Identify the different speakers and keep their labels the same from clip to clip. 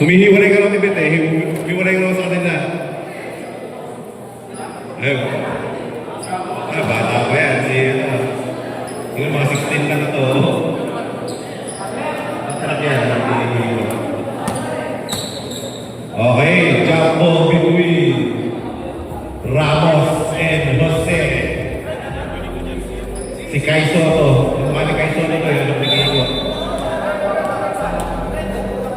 Speaker 1: Humihiwalay ka lang ni Bete, humihiwalay ka lang sa kanila. Ayun. Bata pa yan. Yung mga 16 lang na to. Masarap yan. Okay, Jaco between Ramos and Jose. Si Kaiso to. Yung mga ni Kaiso na to, yung nagiging ko.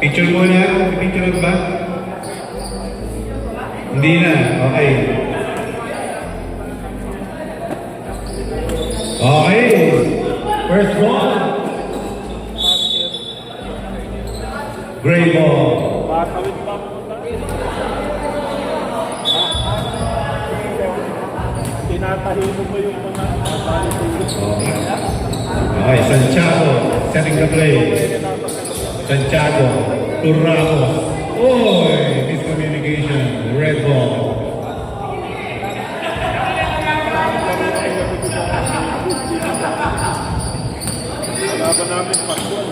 Speaker 1: Picture mo na? Picture ba? Hindi na. Okay. Okay. First ball. Gray ball.
Speaker 2: Tinatahimo mo yung mga
Speaker 1: okay, Santiago setting the play. Santiago to Ramos. Oy, miscommunication. Red ball.
Speaker 2: laban namin Pascual.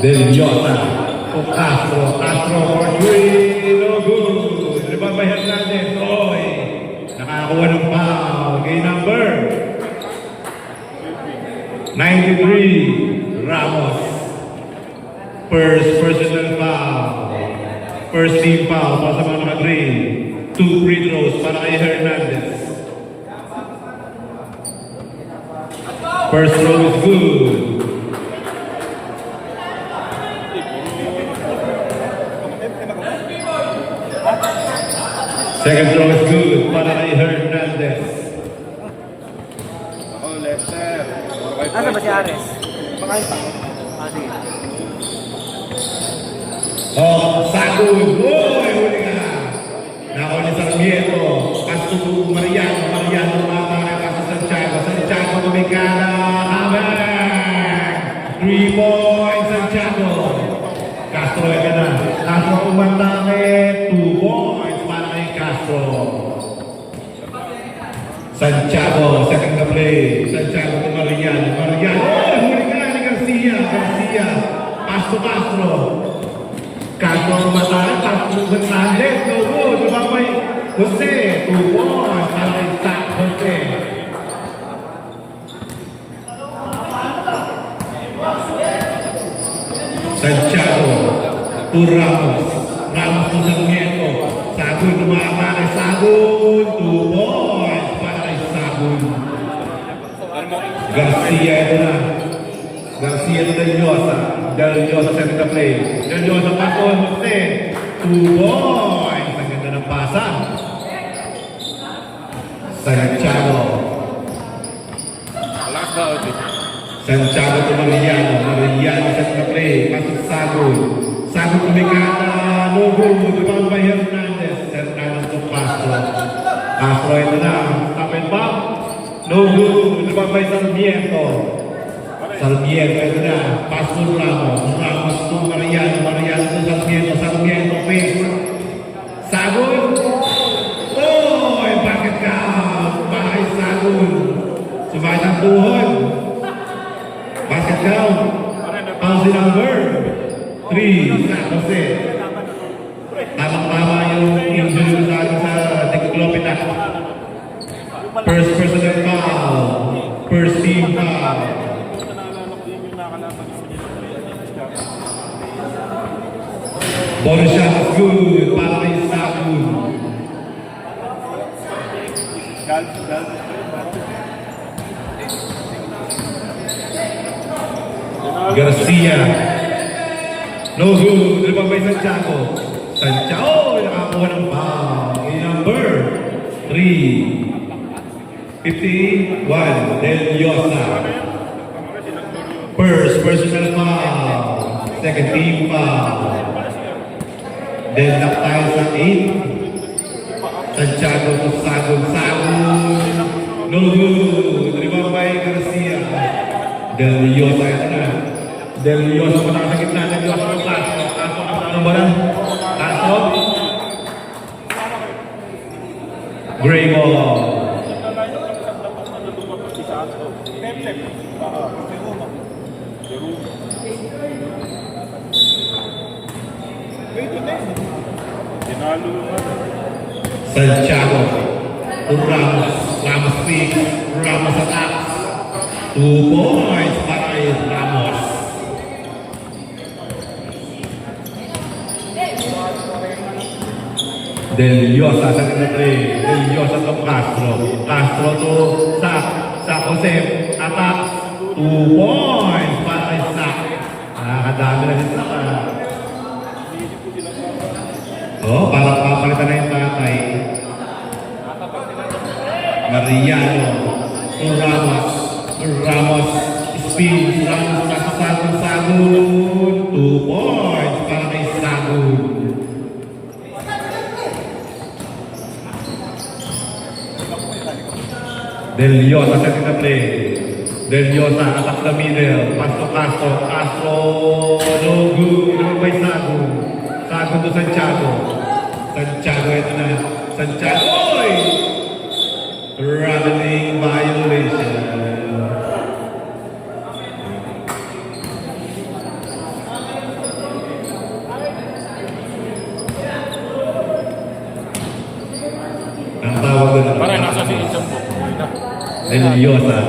Speaker 1: Del Yota to Castro. Castro for three. No good. Rebound Hernandez. Oy, nakakuha ng foul. Game number 93. Ramos. First personal foul. First team foul para sa mga naka-green. 2 free throws para kay Hernandez. First throw is good. Second throw is good para kay Hernandez.
Speaker 2: Ako, Lester.
Speaker 3: Ano ba si Ares? Pakain pa. Sige.
Speaker 1: Oh, Sagud! Uy, huli ka! Nako ni Sarmiento. Pasto Mariano. Mariano lumatake pa sa Santiago. Santiago kumikada. Comeback! 3 points Santiago. Castro ito na. Castro umandake. 2 points para kay Castro. Santiago, second na play. Santiago to Mariano. Mariano. Oh, huli ka ni Garcia. Garcia. Pasto Castro. Castro matala, Castro Hernandez, no good. Lumabay, Jose, 2 points para kay Zach Jose. Santiago, to Ramos. Ramos to Sarmiento. Sagud lumakake, Sagud, 2 points para kay Sagud. Garcia ito na. Garcia to Del Llosa. Del Llosa set the play. Del Llosa pa on Jose. 2 points. Ang ganda ng pasa. Santiago.
Speaker 2: Relax ba, Oti?
Speaker 1: Santiago to Mariano. Mariano set the play. Pasok Sagud. Sagud kumikata. No good. Rebound by Hernandez. Hernandez to Castro. Castro ito na. Stop and pop. No good. Rebound by Sarmiento. Sarmiento ito na. Pass to Ramos. Ramos to Mariano. Mariano to Sarmiento. Sarmiento face. Sagud. Oh! Bakit ka? Bakit Sagud? Sumakit ang tuhod. Basket down. Bouncy number 3. Zach Jose. Tamang-tama yung injury sa atin sa Tiglopitak. First personal foul. First team foul. Bonus shot is good para kay Sagud. Garcia. No good. Rebound by Santiago. Santiago nakakuha ng foul. Game number 3. 51. Del Llosa. First personal foul. Second team foul. Then lock tayo sa 8. Santiago to Sagud. Sagud. No good. Rebound by Garcia. Del Llosa ito na. Del Llosa pa sa gitna. Del Llosa ng Castro. Castro ang ba na? Castro. Gray ball.
Speaker 2: Tinalo yung ano.
Speaker 1: Santiago to Ramos. Ramos speaks. Ramos attacks. 2 points para kay Ramos. Del Llosa sa kinatri. Del Llosa to Castro. Castro to Sak. Sak Josep. Attacks. 2 points para kay Sak. Nakakadami na si Sak. Oh, para papalitan na yung tatay. Mariano. To Ramos. Ramos. Spins. Ramos sa Sagun. 2 points para kay Sagun. Del Llosa sa play. Del Llosa attack the middle. Pass to Castro. Castro. No good. Naman by Sagun. Sagun to Santiago. Santiago ito na. Santiago. Oy! Traveling violation. Ang tawag doon.
Speaker 2: Parang nasa si Isambo.
Speaker 1: Del Llosa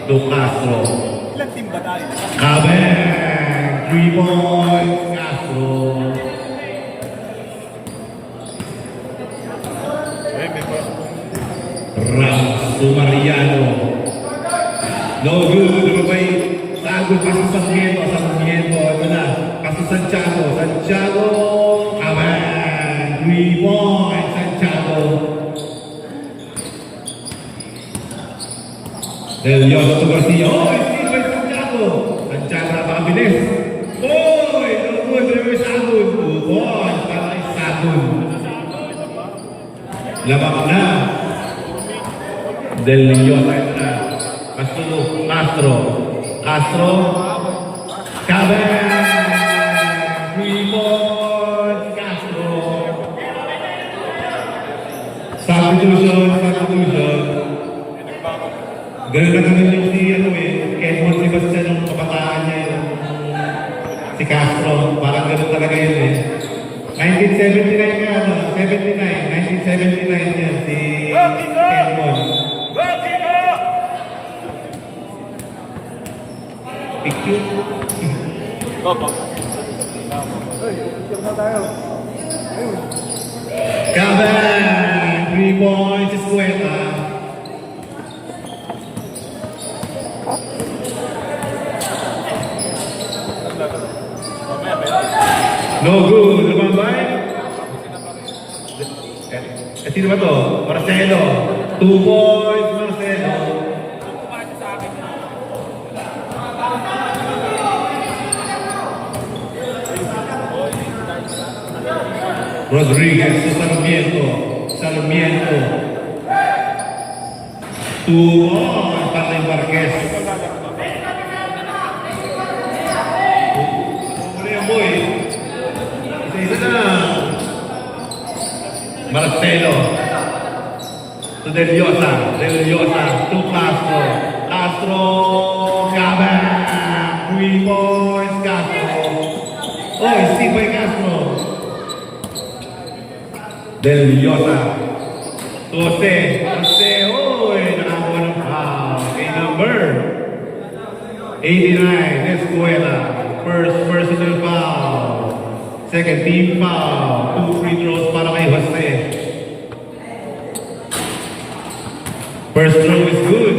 Speaker 1: to Castro.
Speaker 3: Ilang team ba tayo?
Speaker 1: Kabeng! 3 points, Castro.
Speaker 2: Eh, may pasok.
Speaker 1: Ramos to Mariano. No good. Lumabay. Sagun. Paso sa Sarmiento. Sarmiento. Ito na. Paso Santiago. Santiago. Kabeng! 3 points, Santiago. Del Llosa to Garcia. Oh, steal by Santiago. Santiago napakabilis. Oh, no good. May Sagun. 2 points para kay Sagun. Labak na. Del Llosa ito na. Castro. Castro. Castro. Kabeng! 3 points. Castro. Substitution. Substitution. Ganun na ganun yung si Edmond Sebastian yung kabataan niya yung si Castro. Parang ganun talaga yun 1979 nga, 1979 yan, si Edmond. Picture.
Speaker 2: Opo.
Speaker 1: Kabeng! 3 points, Escuela. No good. Lumambay. Sino ba to? Marcelo. 2 points, Marcelo. Rodriguez to Sarmiento. Sarmiento. 2 points para kay Marquez. Ano yan, boy? Isa na. Marcelo. To Del Llosa. Del Llosa. To Castro. Castro. Kabeng! 3 points, Castro. Oh, steal by Castro. Del Llosa. To Jose. Jose. Oh, nakakuha ng foul. Okay, number 89. Escuela. First personal foul. Second team foul. 2 free throws para kay Jose. First throw is good.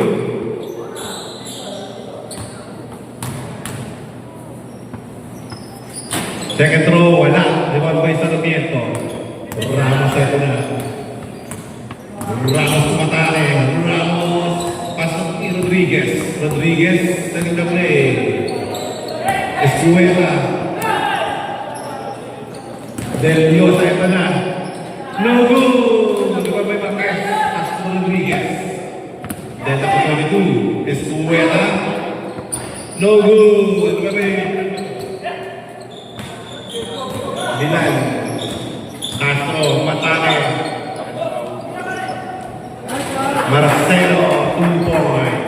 Speaker 1: Second throw, wala. Rebound by Sarmiento. Ramos ito na. Ramos matali. Ramos. Pasok ni Rodriguez. Rodriguez, naging na play. Escuela. Del Llosa ito na. No good! Ano ba may Marquez? Castro Rodriguez. Then ako 22. Escuela. No good! Ano ba may Bilal. Castro. Matane. Marcelo. 2 points.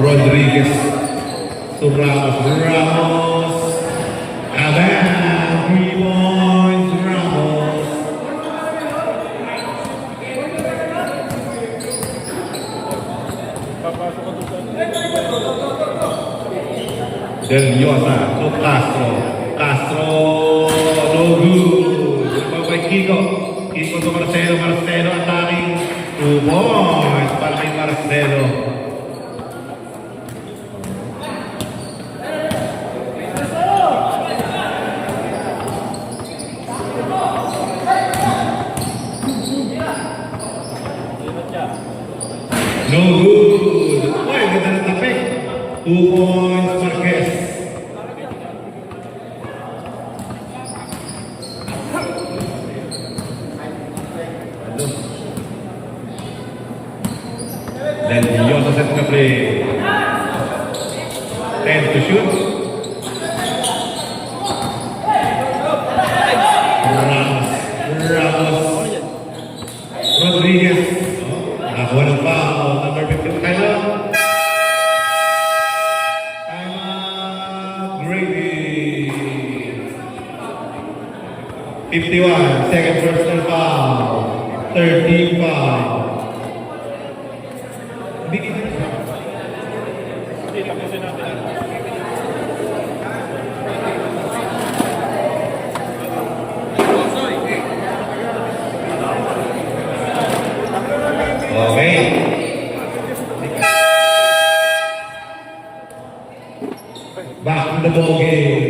Speaker 1: Rodriguez to Ramos. Ramos. Aban. 3 points. Ramos.
Speaker 2: Papasok ko doon.
Speaker 1: Del Llosa to Castro. Castro. No good. Babay Kiko. Kiko to Marcelo. Marcelo attacking. 2 points para kay Marcelo. No good. Uy, ganda ng tapik. 2 points, Marquez. Then Diosa set na play. 10 to shoot. Ramos. Ramos. Rodriguez. Nakakuha ng foul. Number 15. Time out. Time out. Grady. 51. Second personal foul. 13 foul. Hindi kita.
Speaker 2: Hindi, tapusin natin.
Speaker 1: Okay. Back to the ball game.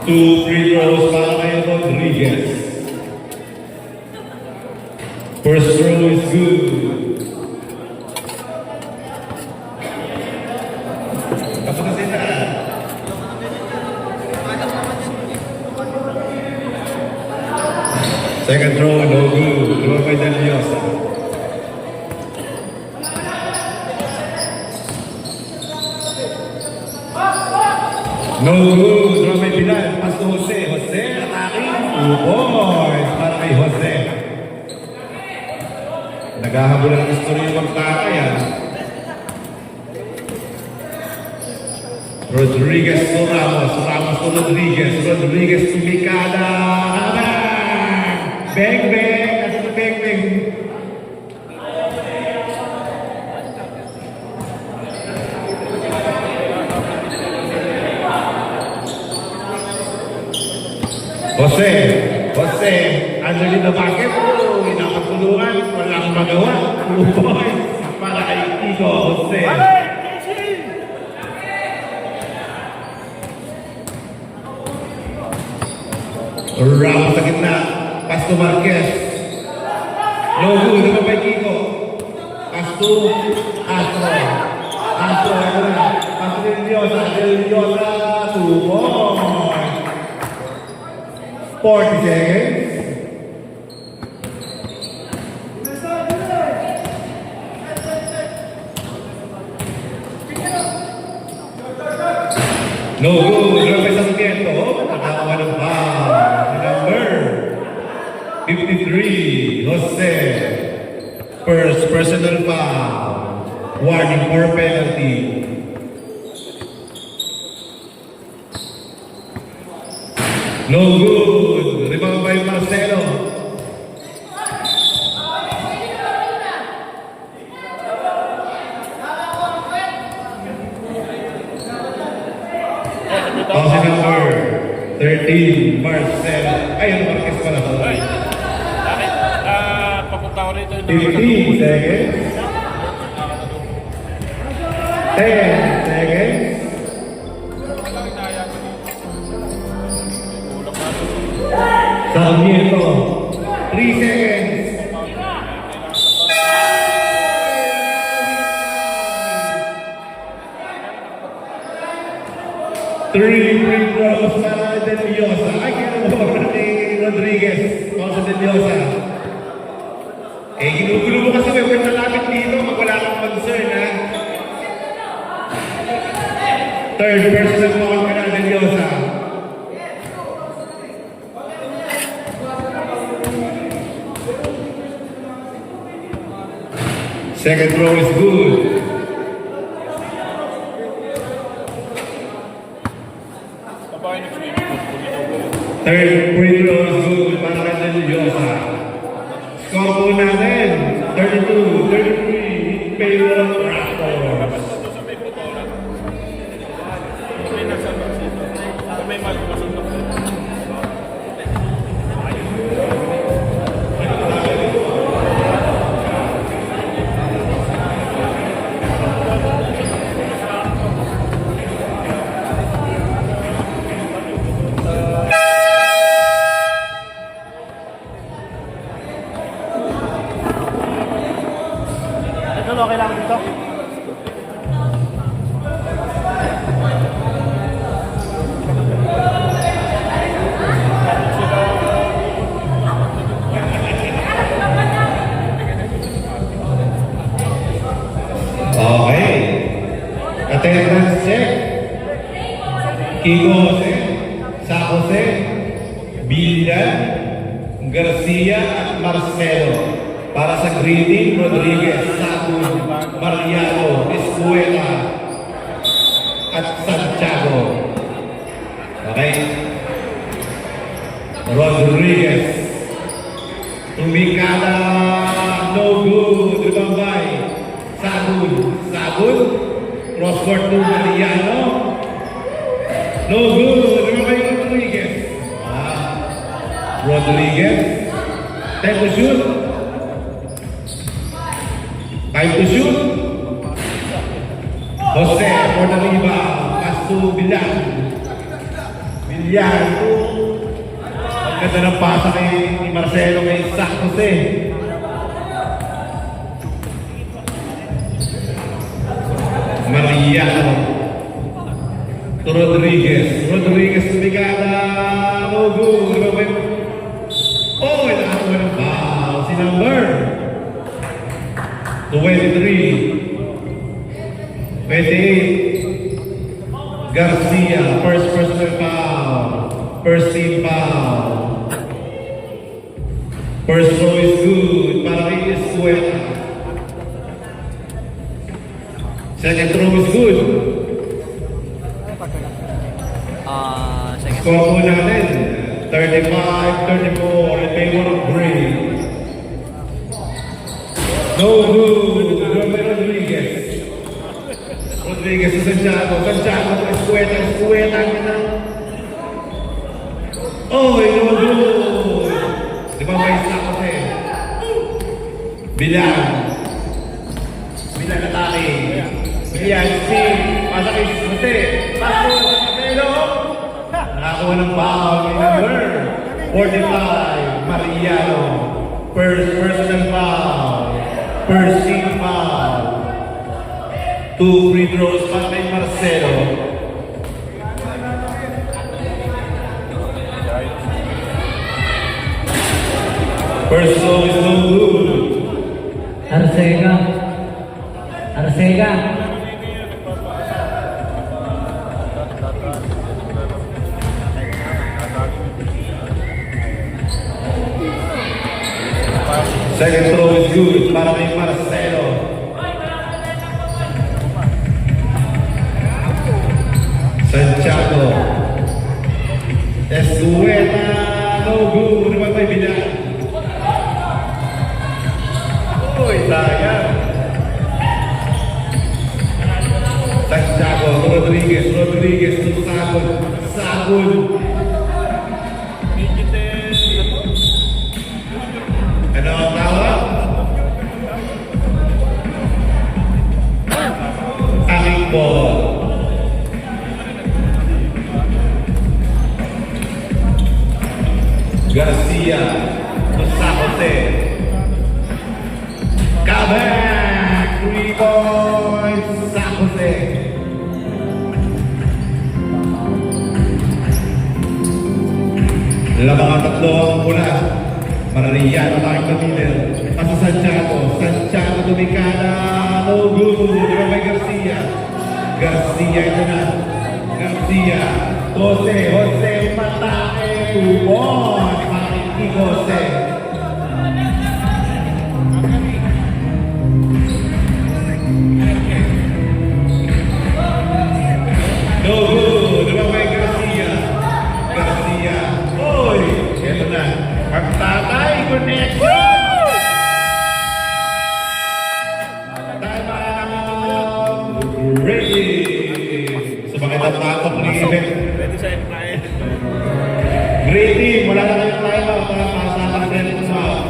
Speaker 1: Two free throws para kay Rodriguez. First throw is good. Tapos na sila. Second throw, no good. Throw by Del Llosa. No good. Throw by Bilal. Pass to Jose. Jose, attacking. 2 points para kay Jose. Naghahabol ang istorya ng magtakay, ha? Rodriguez to Ramos. Ramos to Rodriguez. Rodriguez to Mikada. Bang, bang. Nasa na bang, bang. Jose. Jose. Underneath the bucket. Uy, nakatulungan. Walang magawa. 2 points para kay Kiko Jose. Ramos sa gitna. Pass to Marquez. No good. Ano ba Kiko? Pass to Castro. Castro. Ito na. Pass to Del Llosa. Del Llosa. 2 points. 40 seconds. No good. Rafael Sarmiento. Nakakuha ng foul. Number 53. Jose. First personal foul. Warning for penalty. No good. Rebound by Marcelo. Pausa number 13, Marcelo. Ay, ano Marquez pala to?
Speaker 2: Ay, bakit? Papunta ko rito.
Speaker 1: 15 seconds. 10 seconds. Sarmiento. 3 seconds. Three free throws para Del Llosa. Ay, kinuha ni Rodriguez. Para sa Del Llosa. Eh, ginugulo mo kasi may nalapit dito. Wala kang concern, ha? Third personal foul ka na, Del Llosa. Second throw is good.
Speaker 2: Babae ng swimming pool.
Speaker 1: Third free throw is good para kay Deliosa. Score po natin, 32-33 in favor of Raptors.
Speaker 2: Sa may putola. May nasa dito. Sa may magmasang doktor.
Speaker 3: Ano, okay lang dito?
Speaker 1: Okay. Attendance check. Kiko Jose, Sa Jose, Billan, Garcia at Marcelo. Para sa Greedy, Rodriguez, Sagun, Mariano, Escuela, at Santiago. Okay? Rodriguez. Tumikala, no good, Ribambay. Sagun, cross-court to Mariano. No good, Ribambay Rodriguez. Rodriguez. Time to shoot. Time to shoot. Jose for the rebound. Pass to Villan. Villan. Ang ganda ng pasa ni Marcelo kay San Jose. Mariano. To Rodriguez. Rodriguez tumigada. No good. Oh, nakakuha ng foul. Si number 23. 28. Garcia, first personal foul. First team foul. First throw is good para kay Escuela. Second throw is good.
Speaker 3: Second.
Speaker 1: Score po natin, 35-34 in favor of Gray. No good. Romero Rodriguez. Rodriguez to Santiago. Santiago to Escueta. Escueta na. Oh, no good. Di ba may isa kasi? Bilang. Bilang atake. Bilang si pasa kay Jose. Paso sa Marcelo. Nakakuha ng foul kay number 45. Mariano. First personal foul. First team foul. 2 free throws para kay Marcelo. First throw is no good.
Speaker 4: Arcega.
Speaker 1: Second throw is good para kay Marcelo. Santiago. Escuela. No good. Naman may bilang. Uy, sayang. Santiago. Rodriguez to Sagun. Ano ang tawag? Aking ball. Garcia to San Jose. Kabak! 3 points, San Jose. Lamang tatlo ang mula. Mariano tayo pamilya. Paso Santiago. Santiago tumikada. No good. Di ba may Garcia? Garcia ito na. Garcia. Jose Matake. 2 points. Makiki Jose. Green team, wala na kayong timeout para pasakan rin sa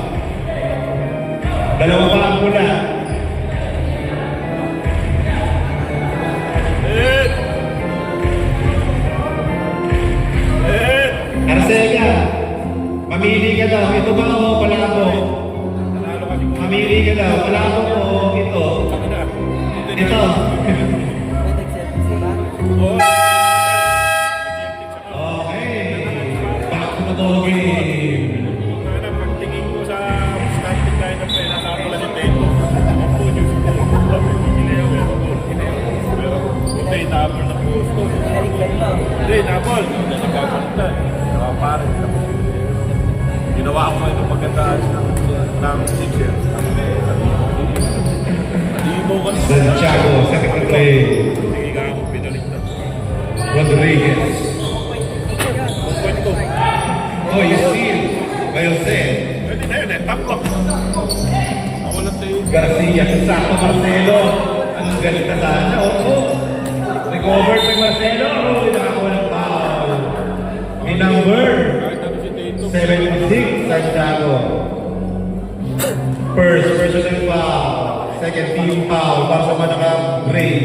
Speaker 1: dalawa pa ang mula. Arcega, mamili ka daw. Ito ba o palabok? Mamili ka daw. Palabok o ito? Ito. Okay. Back to the game.
Speaker 2: Pagtingin ko sa starting lineup na nakapula si Tato. Ang puno si Tato. Pero tapos na po. Hindi, napol. Nagkapunta. Parang ginawa ko ito maganda ng teacher. Hindi mo ko
Speaker 1: Santiago, second play.
Speaker 2: Sige ka ako pinaligtad.
Speaker 1: Rodriguez.
Speaker 2: Kwento.
Speaker 1: Oh, you see. Bayose.
Speaker 2: Pwede na yun eh. Taklo. Ako lang tayo.
Speaker 1: Garcia, sakto Marcelo. Ang galit na sana. Oh. Recover kay Marcelo. Oh, nakakuha ng foul. May number
Speaker 2: Kahit ano si Tato.
Speaker 1: 76, Santiago. First personal foul. Second team foul. Para sa manakang Gray.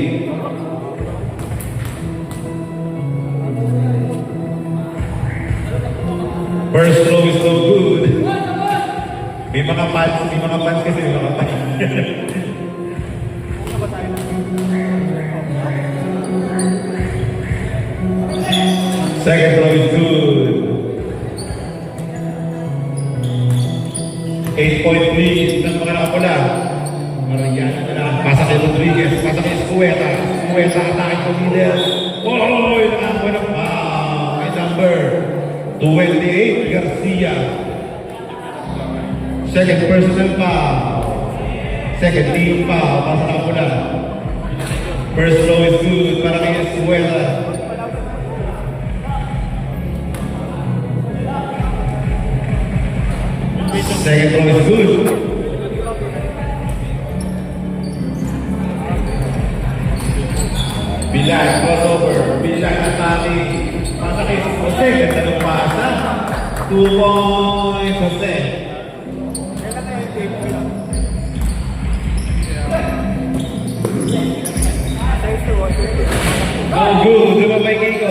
Speaker 1: First throw is no good. May mga fans kasi may mga fans. Second throw is good. 8-point lead ng mga nakapula. Mariana na lang. Pasa kay Rodriguez. Pasa kay Escueta. Escueta atake po leader. Oh, nakakuha ng foul. May number 28, Garcia. Second personal foul. Second team foul. Pasa nakapula. First throw is good para kay Escueta. Second throw is good. Bilan, crossover. Bilan, atake. Pasa kay Jose. Ganda ng pasa. 2 points, Jose. Oh, good. Lumabay Kiko.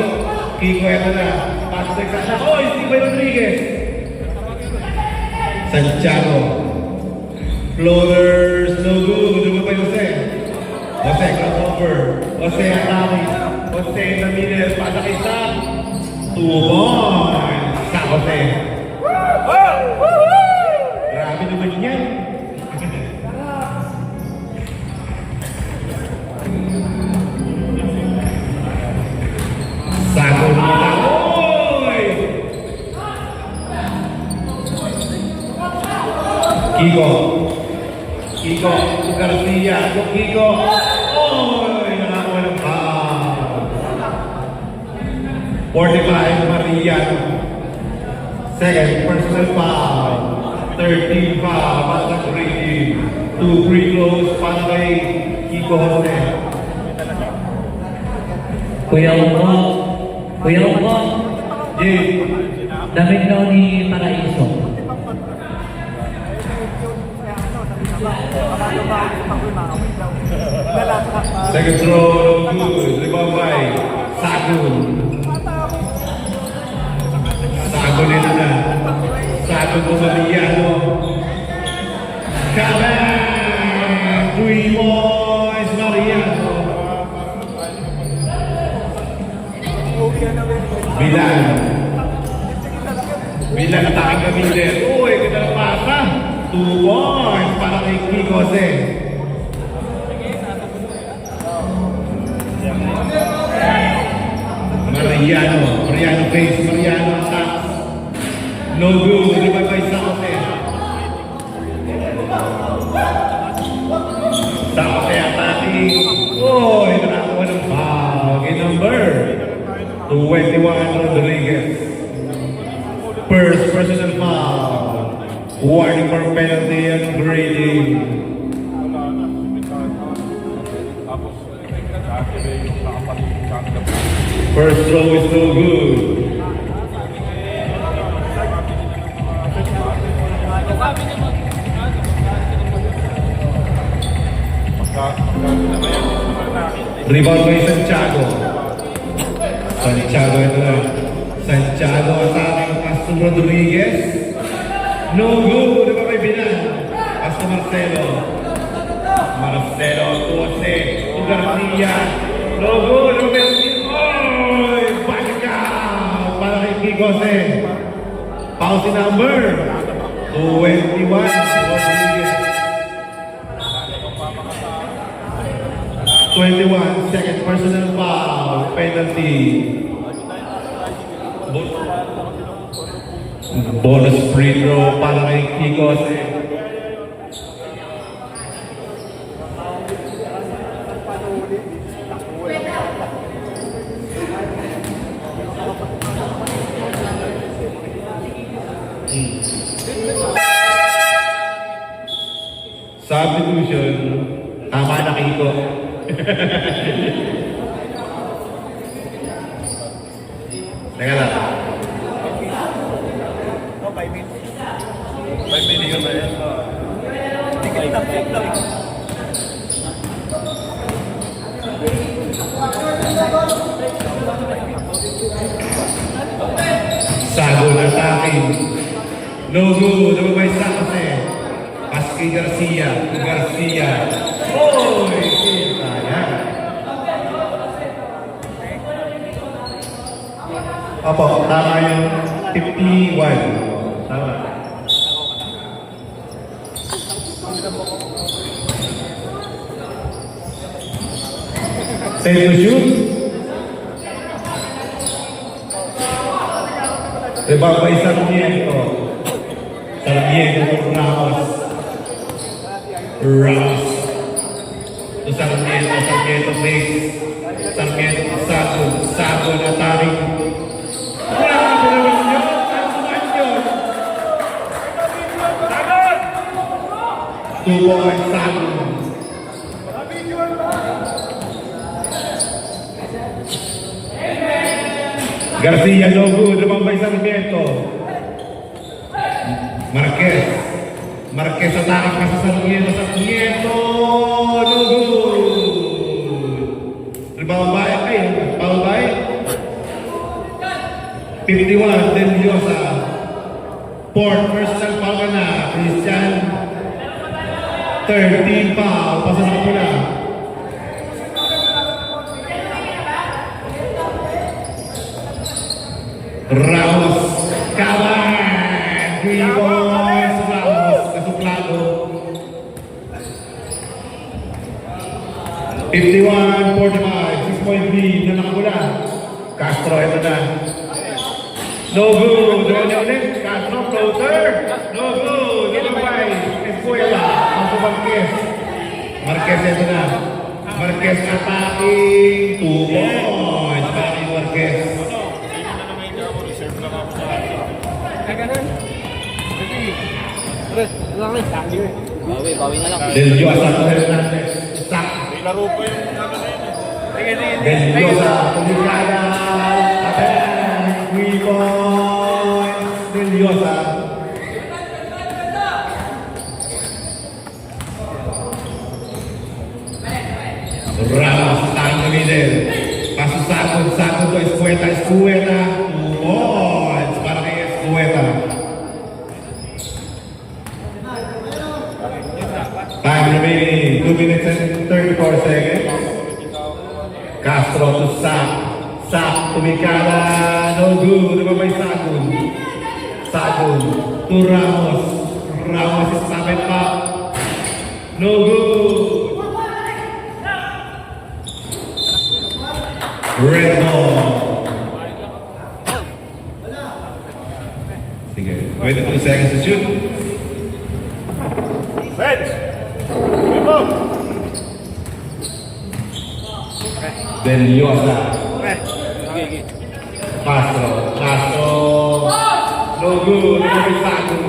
Speaker 1: Kiko, ito na. Pasa sa kasha. Oh, Steve Rodriguez. Santiago. Floaters, no good. Lumabay Jose. Jose, crossover. Jose, atake. Jose, Ramirez. Pasa kay Sam. 2 points. Sa Jose. Grabe naman yan. Sago na. Oy! Kiko. Kiko. Garcia. Kiko. Oy! Nakakuha ng foul. 45, Mariano. Second, personal foul. 13 foul. Basta free. 2 free throws para kay Kiko Jose.
Speaker 4: Kuya Uko. Kuya Uko.
Speaker 1: Jay.
Speaker 4: Damit daw ni Paraiso.
Speaker 1: Second throw, good. Rebound by Sago. Sago nila na. Sago po Mariano. Kalang! 3 points, Mariano. Bilan. Bilan atake kami din. Uy, ganda ng pasa. 2 points para kay Kiko Jose. Mariano face, Mariano attacks. No good, rebound by Saote. Saote attacking. Oh, nakakuha ng foul. Game number 21, Rodriguez. First personal foul. Warning for penalty and grading. First throw is no good. Rebound by Santiago. Santiago ito na. Santiago atake Castro Rodriguez. No good. Di ba may binan? Castro Marcelo. Marcelo Tuase. Garcia. No good. No good. Oy! Balica! Para kay Kikose. Pause number 21. Rodriguez. 21, second personal foul, penalty. Bonus free throw para kay Kikos. Substitution, tama na Kiko. Teka lang.
Speaker 3: No, 5 minutes.
Speaker 2: 5 minutes na yan.
Speaker 1: Sago na sa akin. No good. Ano ba yung sakot eh? Pas kay Garcia. Garcia. Oy! Sayang. Opo, tama yung 51. Tama. Set to shoot. Diba may Sarmiento? Sarmiento Ramos. Ramos. To Sarmiento, Sarmiento base. Sarmiento to Sabon. Sabon atake. Grabe naman yun! Tasuan yun! 2 points Sabon. Garcia, no good. Lumabay Sarmiento. Marquez. Marquez atake pa sa Sarmiento. Sarmiento, no good. Ribabay kayo. Pababay. 51, Del Diosa. Port, personal foul ka na. Christian. 13 foul. Pasasok mo na. Ramos. Kawan. 3 points. Ramos. Kasuplado. 51, 45. 6-point lead. Nanakula. Castro, ito na. No good. Doon ulit. Castro, floater. No good. Ilabay. Escuela. Ang Marquez. Marquez, ito na. Marquez attacking. 2 points. Attacking Marquez.
Speaker 3: Bawi na lang.
Speaker 1: Del Diosa to Hernandez. Sak.
Speaker 2: May laro pa yung ano na yun.
Speaker 1: Del Diosa. Tulikada. Aten. 3 points. Del Diosa. Ramos. Tang na middle. Paso sakot. Sakot to Escueta. Escueta. 2 points. Para kay Escueta. Time remaining 2 minutes and 34 seconds. Castro to Sak. Sak, tumikala. No good. Diba may Sagun? Sagun to Ramos. Ramos is coming up. No good. Red ball. Sige. 22 seconds to shoot.
Speaker 2: Red! Ito!
Speaker 1: Del Diosa. Castro. Castro. No good. Ano may Sagun?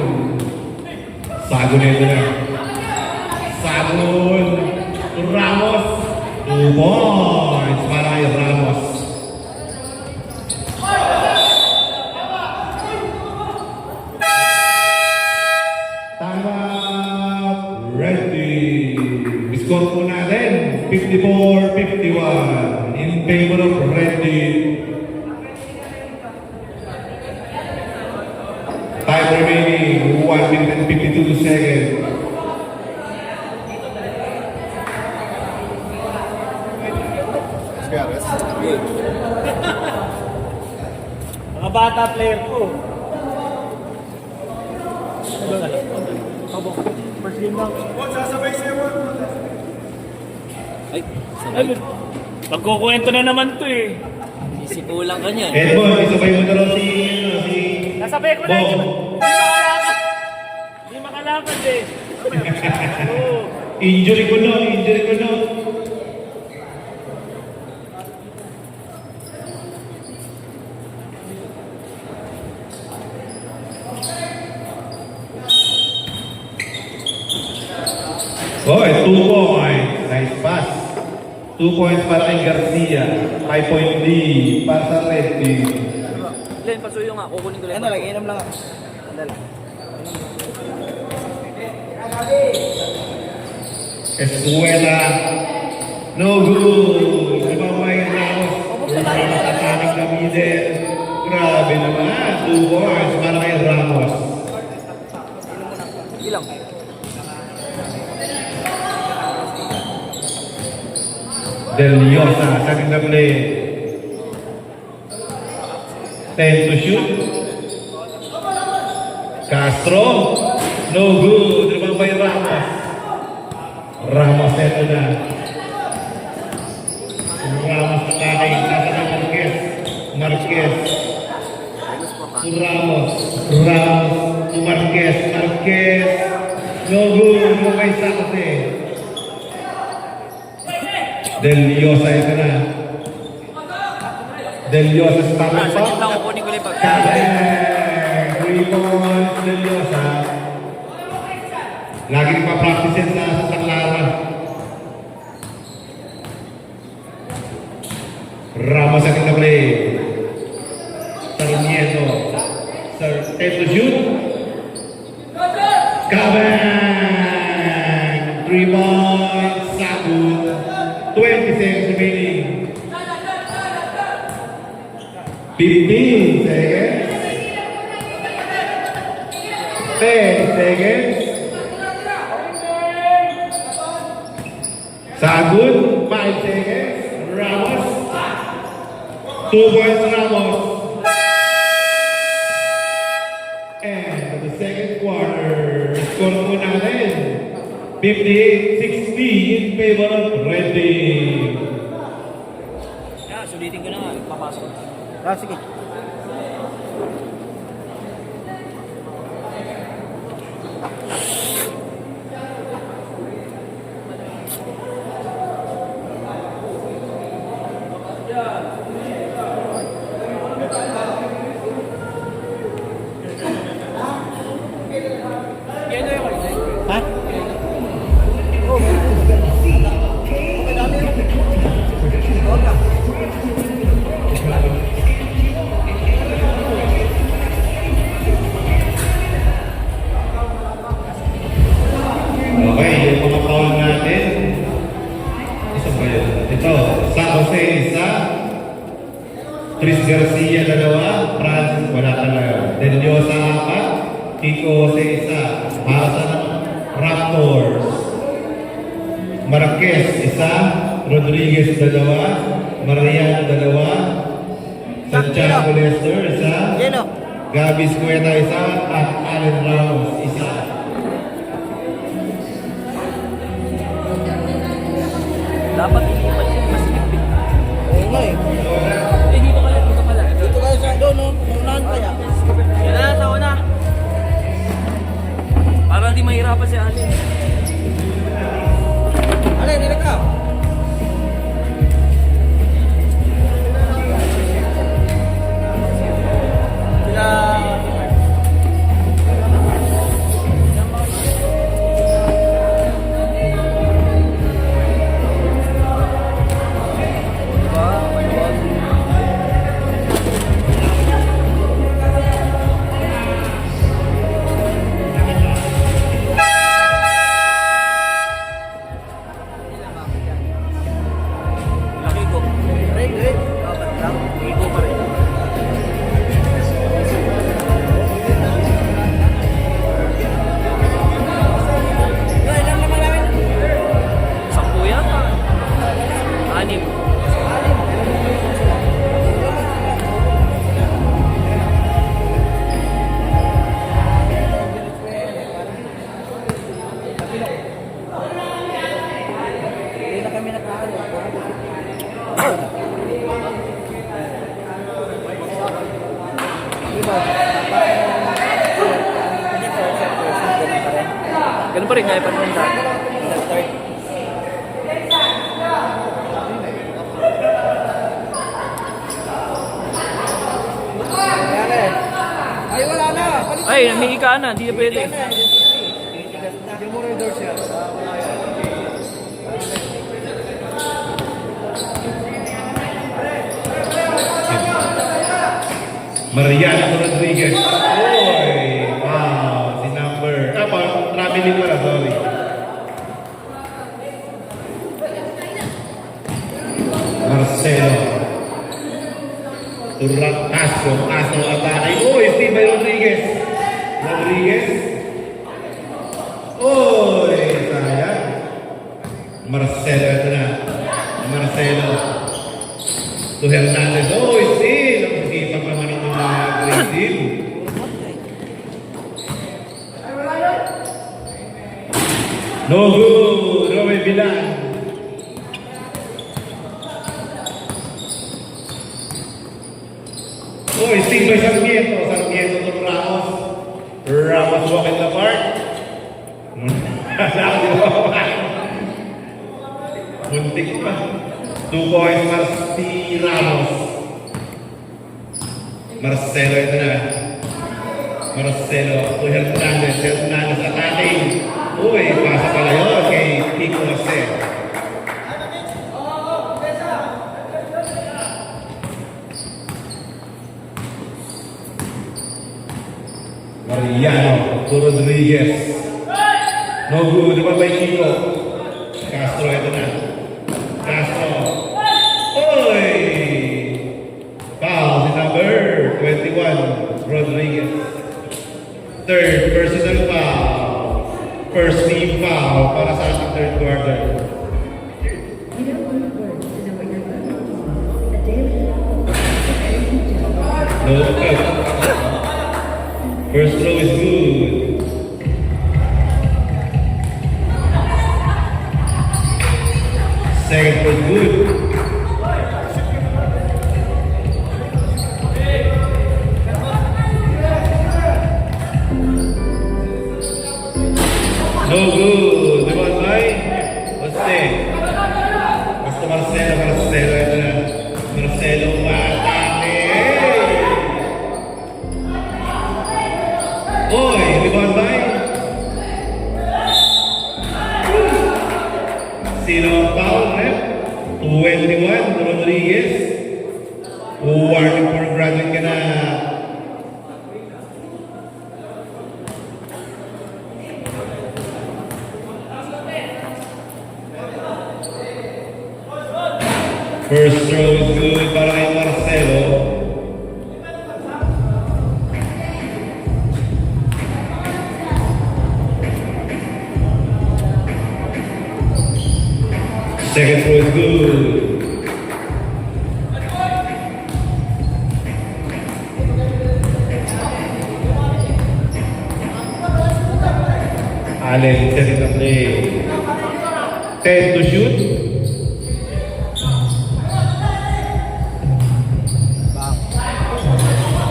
Speaker 1: Sagun ito na. Sagun. Ramos. 2 points para kay Ramos. Tama. Ready. Score po natin. 50 54-51 in favor of Red Team. Time remaining 1 minute and 52 seconds.
Speaker 3: Mga bata player ko. First game lang.
Speaker 5: Ay,
Speaker 2: Magkukwento na naman to eh.
Speaker 5: sisipulan ka niyan.
Speaker 1: Edmond, isabay mo na raw si
Speaker 2: Nasabay ko na
Speaker 1: Bo.
Speaker 2: Hindi makalakad eh. Oo.
Speaker 1: Injury ko no. Oh, 2 points. Nice pass. 2 points para kay Garcia. 5 point lead para sa Red Team.
Speaker 5: Len, pasuyo nga. Kukunin ko lang.
Speaker 3: Ano lang, inom lang ako. Andala.
Speaker 1: Escuela. No good. Lumamay na ako. Ramos attacking the middle. Grabe naman. 2 points para kay Ramos.
Speaker 5: Ilang.
Speaker 1: Del Llosa, second na play. 10 to shoot. Castro. No good. Lumamay Ramos. Ramos eto na. Ramos attacking. Nasa na Marquez. Marquez. To Ramos. Ramos. To Marquez. Marquez. No good. Lumamay sa kasi. Del Llosa ito na. Del Llosa sa tamang
Speaker 5: Sa gitna
Speaker 1: pa.
Speaker 5: kukunin ko lang pag.
Speaker 1: Correct. 3 points Del Llosa. Lagi nagpa-practice yan sa Santa Clara. Ramos ang na play. Sarmiento. Teto shoot. Kabang! 3 points. Sakut. 20 seconds remaining. 15 seconds. 10 seconds. Sagut, 5 seconds. Ramos. 2 points Ramos. And for the second quarter, score po natin. 58-60 in favor of Red Team.
Speaker 5: Yeah, sulitin ko na nga. Papasok.
Speaker 3: Ah, sige. Ha?
Speaker 1: Okay, yung mga foul natin. Isa ba yun? Ito, San Jose isa. Chris Garcia dalawa. Francis wala talaga. Del Llosa apat. Kiko Jose isa. Para sa Raptors. Marquez isa. Rodriguez dalawa. Mariano dalawa. Santiago Lester isa.
Speaker 3: Yan o.
Speaker 1: Gabi Scueta isa. At Allen Ramos isa.
Speaker 5: Dapat hindi pa siya masigipit.
Speaker 3: Oo nga eh.
Speaker 5: Eh, dito pala. Dito pala.
Speaker 3: Dito kayo sa doon, no? Unahan kaya.
Speaker 5: Yan na, sa una. Para hindi mahirapan si Alin.
Speaker 3: Alin, nila ka.
Speaker 5: Sila...
Speaker 3: Hindi po, set versus, ganun pa rin. Ganun pa rin, kaya pa rin dati. Third. Ay, wala na.
Speaker 5: Ay, namili ka na. Hindi na pwede.
Speaker 3: Hindi mo rin doors yan.
Speaker 1: Mariano Rodriguez. Oy! Wow! Si number. Traveling pala, sorry. Marcelo. Turak Castro. Castro atake. Oy! Steven Rodriguez. Rodriguez. Oy! Sayang. Marcelo ito na. Marcelo. To Hernandez. Oy! Still. Ang masipag naman ng mga great team. No good. Roy Bilan. Oy, stick by Sarmiento. Sarmiento to Ramos. Ramos walk in the park. Muntik pa. 2 points para si Ramos. Marcelo ito na. Marcelo to Hernandez. Hernandez attacking. Uy, pasa pala yun kay Kiko Jose. Mariano to Rodriguez. No good. Diba by Kiko? Castro ito na. Castro. Uy! Foul si number 21. Rodriguez. Third personal foul. First team foul para sa ating third quarter. No cut. First throw is good. Second throw is good. No good. Diba, Tay? Basta. Basta Marcelo. Marcelo. Ito na. Marcelo. Matake. Oy, diba, Tay? Sino ang foul, rep? 21, Rodriguez. Warning for granted ka na. First throw is good para kay Marcelo. Second throw is good. Allen, set the play. 10 to shoot.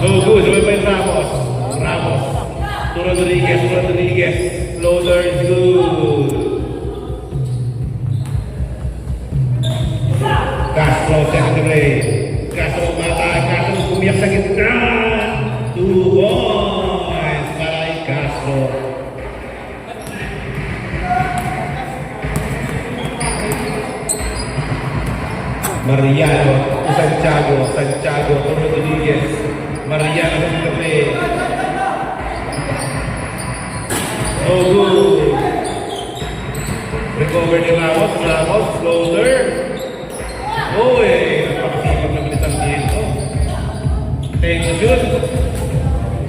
Speaker 1: No good. What about Ramos? Ramos. To Rodriguez. Rodriguez. Floater is good. Castro second play. Castro mata. Castro kumiyak sa gitna. 2 points para kay Castro. Mariano to Santiago. Santiago to Rodriguez. Mariano sa tabi. Oh, good. Recover ni Ramos. Ramos, floater. Oh, napakasipag naman isang dito. Take the shoot.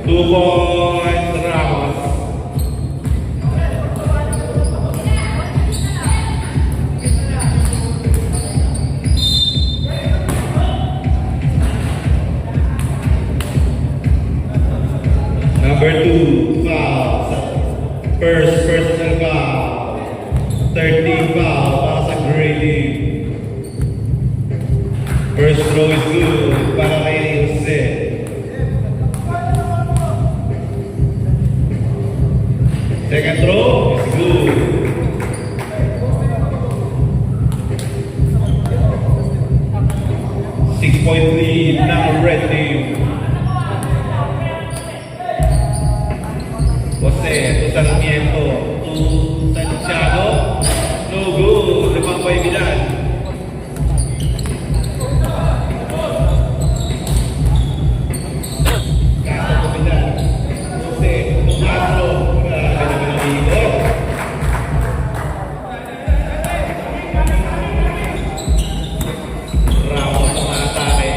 Speaker 1: 2 points, Ramos. Number 2, foul. First personal foul. 13 foul para sa Grady. First throw is good para kay Jose. Second throw is good. Six-point lead ng red team. Jose to Sarmiento to Santiago. No good. Limang by Milan. Kaso to Milan. Jose to Castro. Grabe naman ang ikot. Ramos ang atake.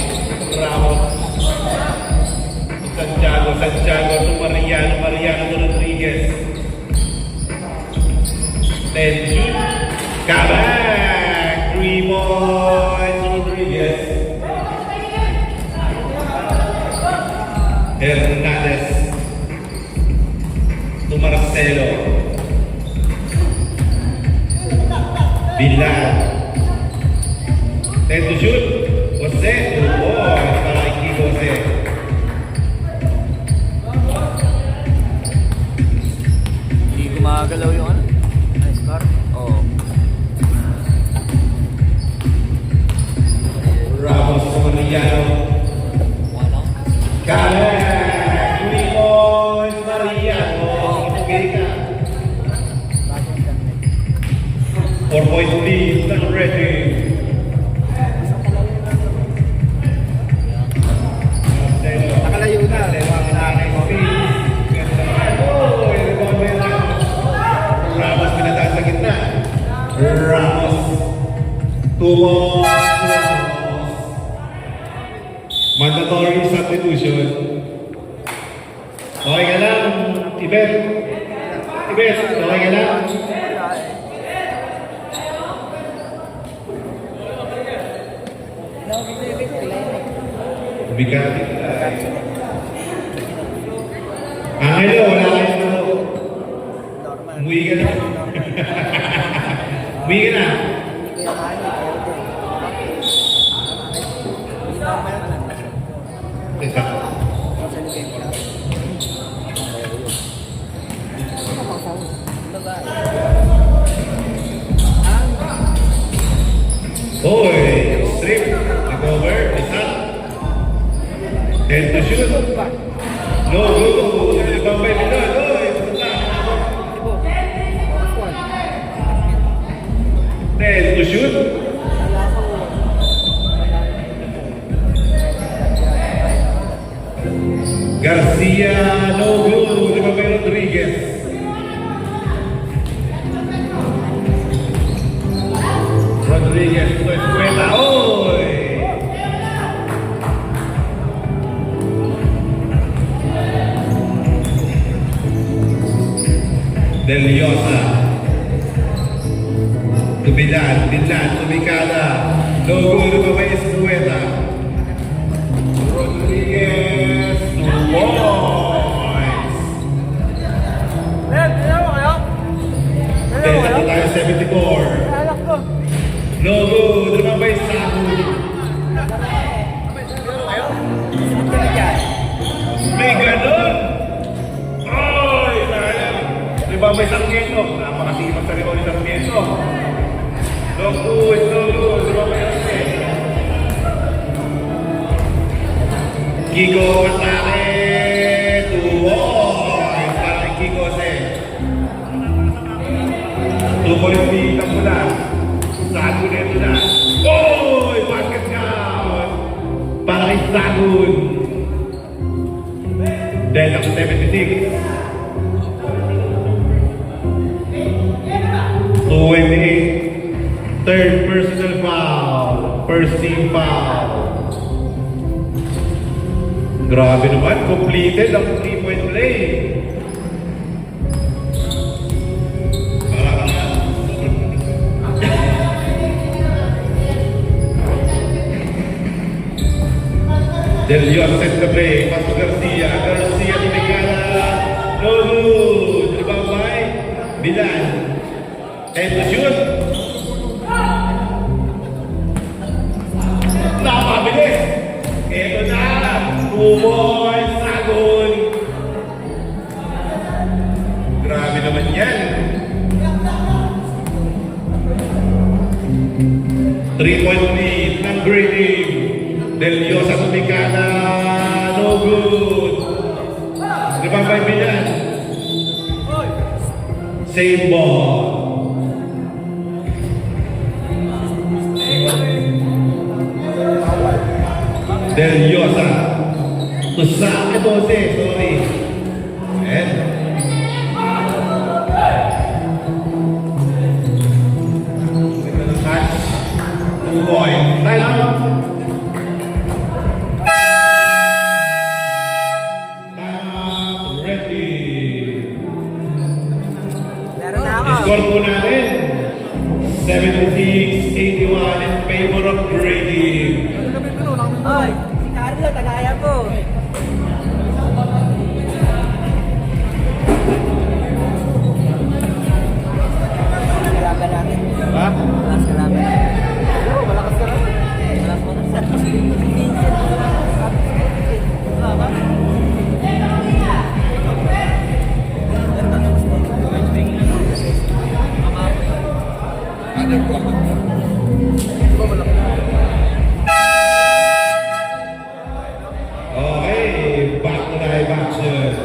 Speaker 1: Ramos. Santiago to Mariano to Rodriguez. Then shoot. Kabak! 3 points to Rodriguez. Hernandez to Marcelo. Villar. Then to shoot. Jose. 2 points para kay Jose.
Speaker 3: Hindi gumagalaw yung ano. Nice car. Oo.
Speaker 1: Ramos to Mariano.
Speaker 5: Wala.
Speaker 1: Correct! 3 points, Mariano. Okay ka. 4-point lead ng red team.
Speaker 2: Nakalayo na.
Speaker 1: Ramos pinataas sa gitna. Ramos. 2 points. Ramos. Mandatory substitution. Okay ka lang, Tibet. Tibet, okay ka lang. Bigat. Angelo, wala kayo na. Umuwi ka na. Umuwi ka na. Teka. Hoy, strip, recover, isa. And to shoot. No, good. Ibang may pinag. Hoy, punta. Then to shoot. Garcia, no good. Ibang may Rodriguez. Rodriguez, to Escuela. Hoy! Del Llosa. Tubilan, tumikada. No good, babay Escuela. Rodriguez, 2 points. Then, ano tayo, 74. No good, babay Sahul. May ganon. Ay, sayang. Di ba may Sarmiento? Napakasipag sa limang ni Sarmiento. No good. Di ba may Sarmiento? Kiko atake. 2 points para kay Kiko Jose. 2 points lead ang mula. Sagun ito na. Oy! Basket count! Para kay Sagun. Then ako 76. 28. Third personal foul. First team foul. Grabe naman. Completed ang 3-point play. Del Dios set the play. Pass to Garcia. Garcia to Migala. No good. Rebound by Milan. And to shoot. Napabilis. Ito na. 2 points. Sagun. Grabe naman 3-point lead ng Green Team. Del Diosa Tumikana, no good. Rebound by Binan. Same ball. Del Diosa. To Sake 12, sorry. And touch. 2 point. Time out. Ready.
Speaker 3: Meron na ako.
Speaker 1: Score po natin 76-81 in favor of Grady.
Speaker 3: Oy, si Carlo, tagaya ko. Kalaban natin.
Speaker 1: Ha?
Speaker 3: Malakas kalaban. Oo, malakas kalaban. Malakas.
Speaker 1: Okay, back to the high action.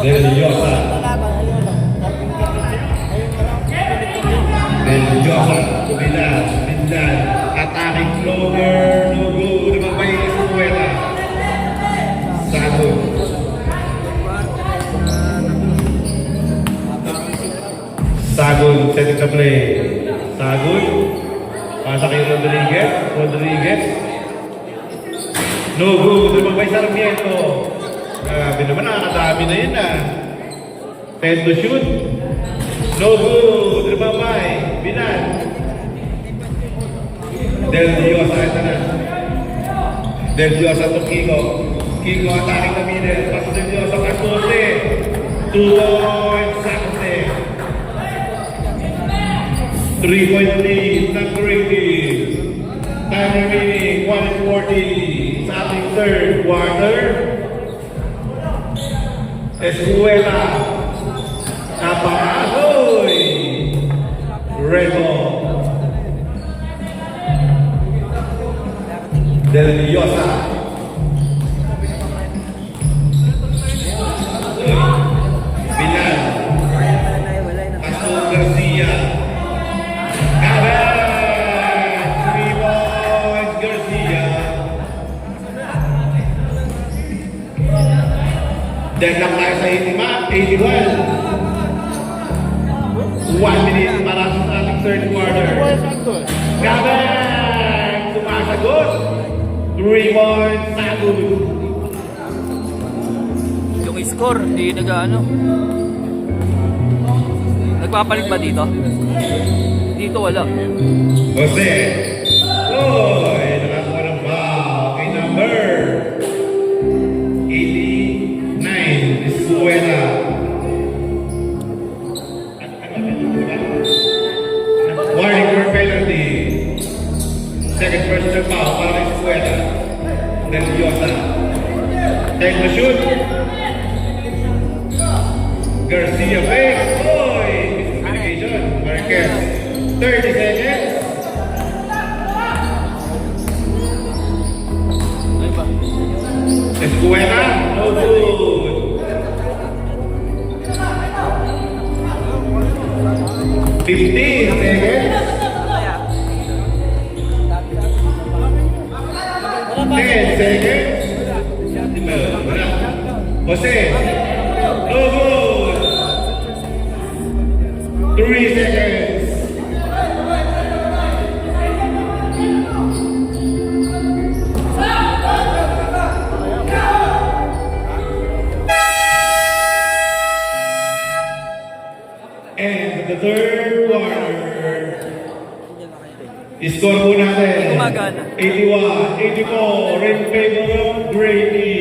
Speaker 1: Del Diosa. Del Diosa. Bilan. Bilan. Attacking floater. No good. Naman pa yung Escuela. Sagot. Sagot. Setting the play. Sagot. Pasa kay Rodriguez. Rodriguez. No good. Naman pa yung Sarmiento. Grabe naman, nakakadami na yun ah. 10 to shoot. No good. Remabay. Binan. Del Diosa. Ito na. Del Diosa to Kiko. Kiko attacking the middle. Paso Del Diosa. Casose. 2 points. Sakose. 3-point lead ng Grady. Time remaining. 1:40 sa ating third quarter. Escuela. Napakagoy. Remo. Del Diosa. Bilan. Castro Garcia. Alan. 3 points Garcia. Deadlock tayo sa 81. 1 minute para sa ating third quarter. Gabang! Sumasagot. 3 points. Sagot.
Speaker 3: Yung score, hindi nag-ano. Nagpapalit ba dito? Dito wala.
Speaker 1: Jose. Oy, nakakuha ng foul. Kay number 89. Escuela. Warning for penalty. Second personal foul para kay Escuela. Del Diosa. Take the shoot. Garcia fakes. Oy, miscommunication. Marquez. 30 seconds.
Speaker 3: Ano ba?
Speaker 1: Escuela. No good. 15 seconds. 10 seconds. Wala. Jose. No good. 3 seconds. And the third quarter. Score po natin.
Speaker 3: Gumagana.
Speaker 1: 81-84 in favor of Grady.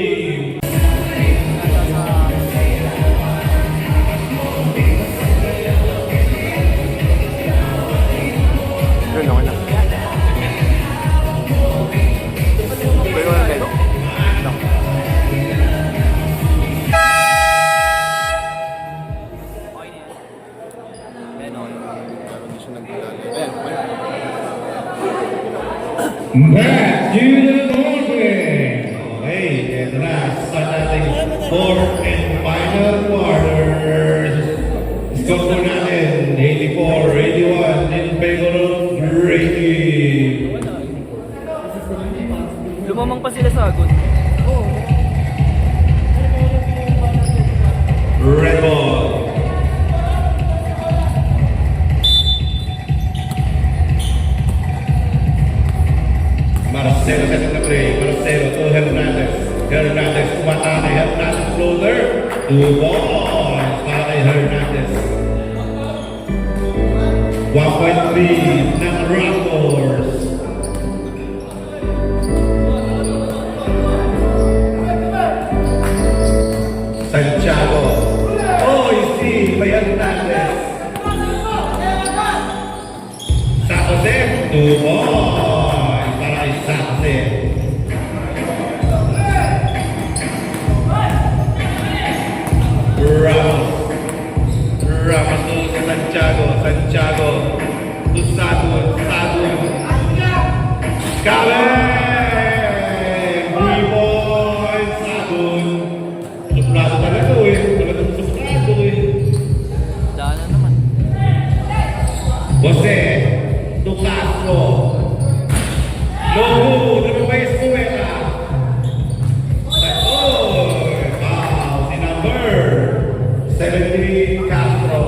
Speaker 1: Back to the Norway. Okay, ito na. Start natin fourth and final quarters. Score po natin, 84-81 in favor of Grady.
Speaker 3: Lumamang pa sila sa agot.
Speaker 1: Red ball. Marcelo sa play. Marcelo to Hernandez. Hernandez kumata kay Hernandez floater. 2 balls para kay Hernandez. 1 point lead ng Raptors. Santiago. Oh, you see, by Hernandez. Sakose, 2 balls para kay Sakose. Ramos. Ramos to sa Santiago. Santiago to Sagun. Sagun. Kaleng! 3 points, Sagun. Suplado talaga eh. Talagang suplado eh.
Speaker 3: Daanan naman.
Speaker 1: Jose to Castro. Lobo, naman ba yung Escuela? Oh, wow, si number 73 Castro.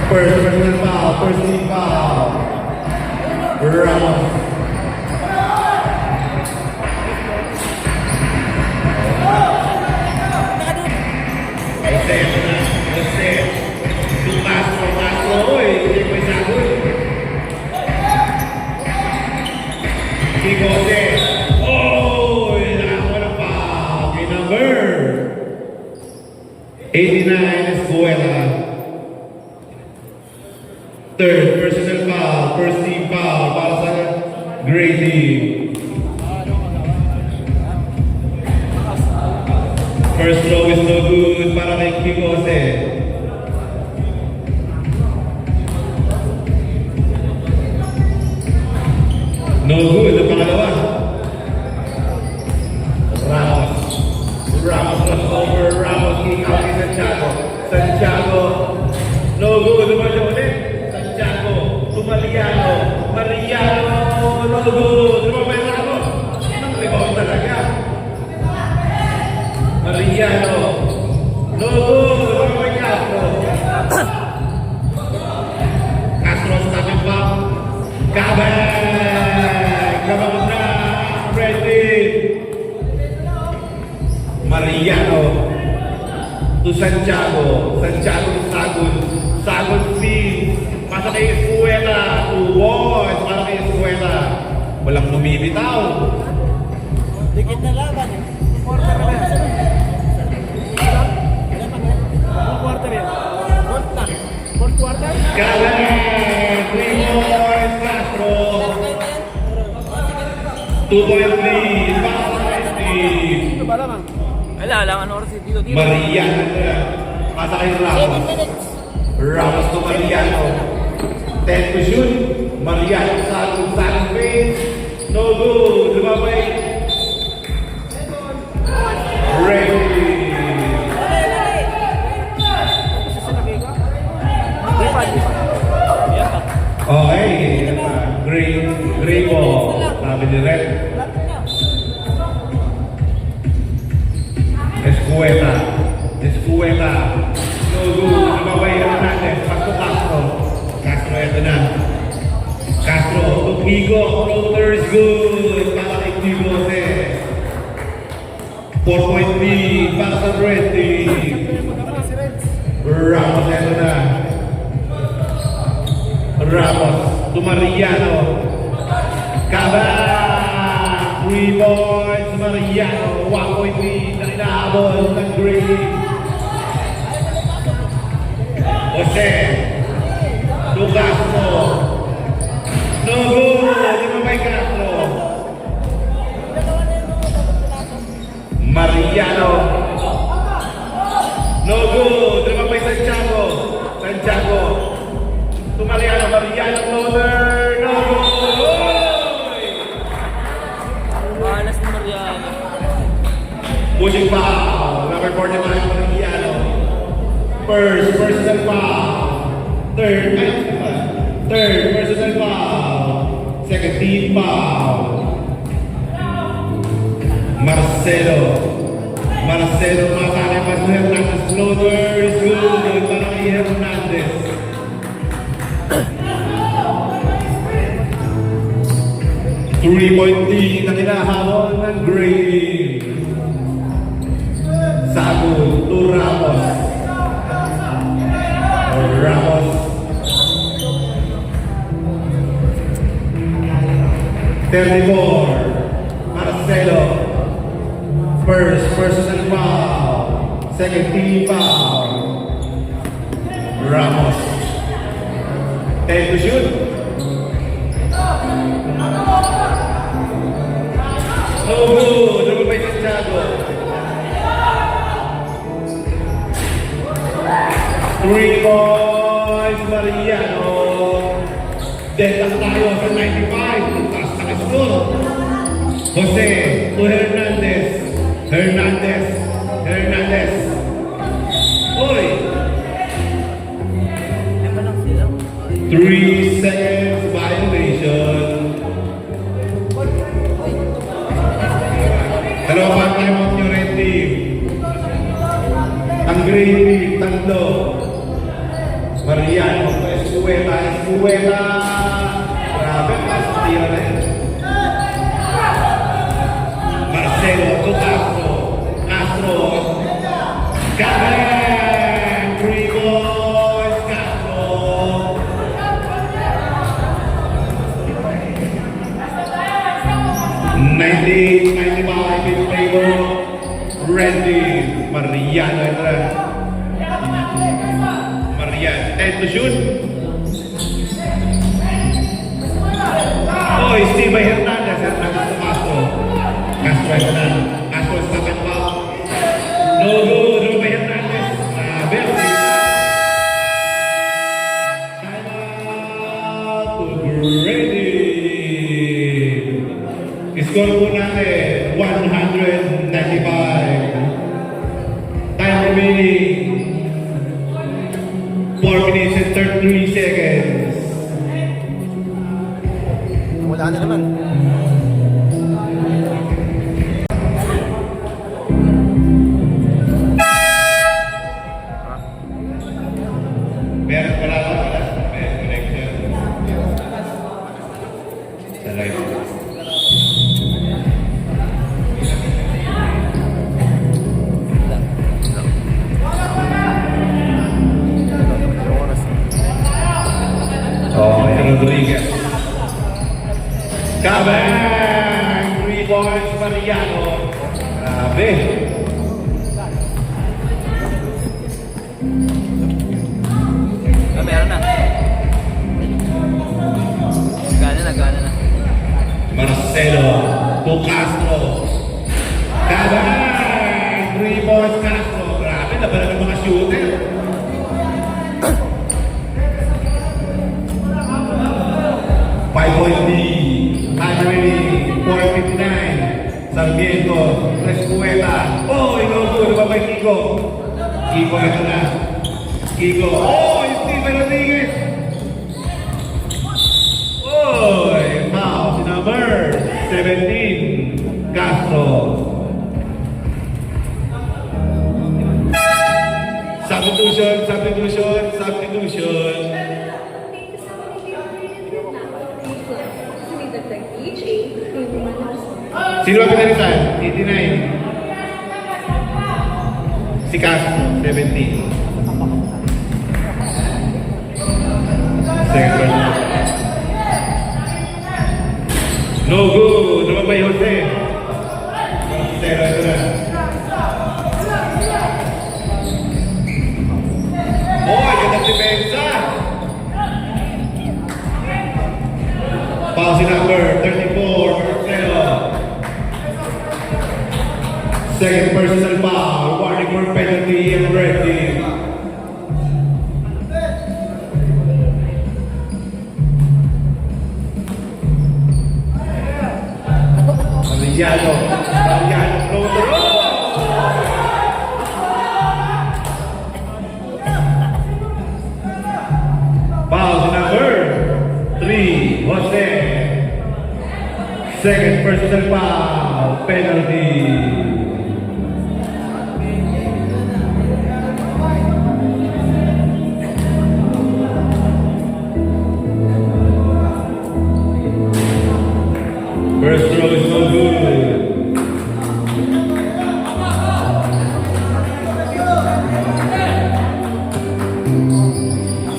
Speaker 1: First personal foul, first team foul. Ramos. Jose, Jose. To Castro, Castro. Oy, hindi ko isagot. Si Jose. Oh, nakakuha ng foul. Kay number 89, Escuela. Third personal foul, first team foul para sa Grady. First throw is no good para kay King Jose. No good ang pangalawa. Ramos. Ramos crossover. Ramos kick out kay Santiago. Santiago. No good. Naman siya ulit. Santiago. Mariano. Mariano. No good. Naman ba yung Ramos? Ang rebound talaga. Mariano. No good. Naman ba yung Castro? Castro stopping back. Kabang na. Ready. Mariano. To Santiago. Santiago to Sagun. Sagun feeds. Pasa kay Escuela. 2 balls para kay Escuela. Walang lumibitaw.
Speaker 5: Dikit na laban eh. Quarter na yan. Ilang quarter yan? Fourth na. Fourth quarter?
Speaker 1: Galing! 3 points, Castro. 2 point lead. Para sa team.
Speaker 5: Ito ba lamang?
Speaker 3: Wala, alangan oras dito.
Speaker 1: Mariano na. Pasa kay
Speaker 5: 7
Speaker 1: Ramos.
Speaker 5: minutes.
Speaker 1: Ramos to Mariano. 10 to shoot. Mariano sa Sagun face. No good. Lumabay. Ready.
Speaker 5: Di pa. Yan pa.
Speaker 1: Okay. Gray ball. Sabi ni Red. Escuela. Escuela. No good. Lumabay natin. Pasto Castro. Castro ito na. Castro. Tumigo. Floater is good. Para kay Tigo Jose. 4 point lead. Para sa Red team. Ramos ito na. Ramos to Mariano. Kaba! 3 points Mariano. 1 point lead na inaabol ng Grady. Jose to Castro. No good. Di ba may Castro? Mariano. No good. Di ba may Mariano floater. No good.
Speaker 3: Malas ni Mariano.
Speaker 1: Pushing foul. Number 45, Mariano. First personal foul. Third personal foul. Second team foul. Marcelo matake pa si Hernandez. Floater is good para kay Hernandez. Three-point lead na kinahabol ng Grady. Sago to Ramos. Ramos. 34. Marcelo. First personal foul. Second team foul. Ramos. 10 to shoot. No good. Double by Santiago. 3 points, Mariano. Detak tayo sa 95. Tutas na score. Jose to Hernandez. Hernandez. Uy. 3 seconds violation. Dalawa pa tayo ang new red team. Ang green team, tatlo. Mariano, Escuela. Grabe, tira na yun. Marcelo to Castro. Gaben! 3 points, Castro. in favor of red team. Mariano entra. Mariano, 10 to shoot. Oh, Steve Hernandez. Hernandez to Castro. Castro entra. Castro stop and foul. No good. No by Hernandez. Timeout to ready. Score po natin 195. Time remaining 4 minutes and 33 seconds.
Speaker 2: Wala na naman.
Speaker 1: Meron pala may connection sa live. Rodriguez. Cabang! 3 points, Mariano. Grabe.
Speaker 3: Meron na. Gana na.
Speaker 1: Marcelo to Castro. Cabang! 3 points, Castro. Grabe, laban ng mga shooter. Time remaining 4:59. Sarmiento, Escuela. Oh, inuulo ba ba Kiko? Kiko ito na. Kiko. Oh, Steve Rodriguez. Oh, foul si number 17. Castro. Substitution. Sino ba pinalitan? 89. Si Castro, 17. Second person. No good. Naman ba yung Jose? Zero, ito na. Oh, ganda depensa. Foul si number 34, Marcelo. Second personal foul, warning for penalty and red team. Mariano. Mariano floater. Foul number 3, Jose. Second personal foul, penalty. First throw is no good.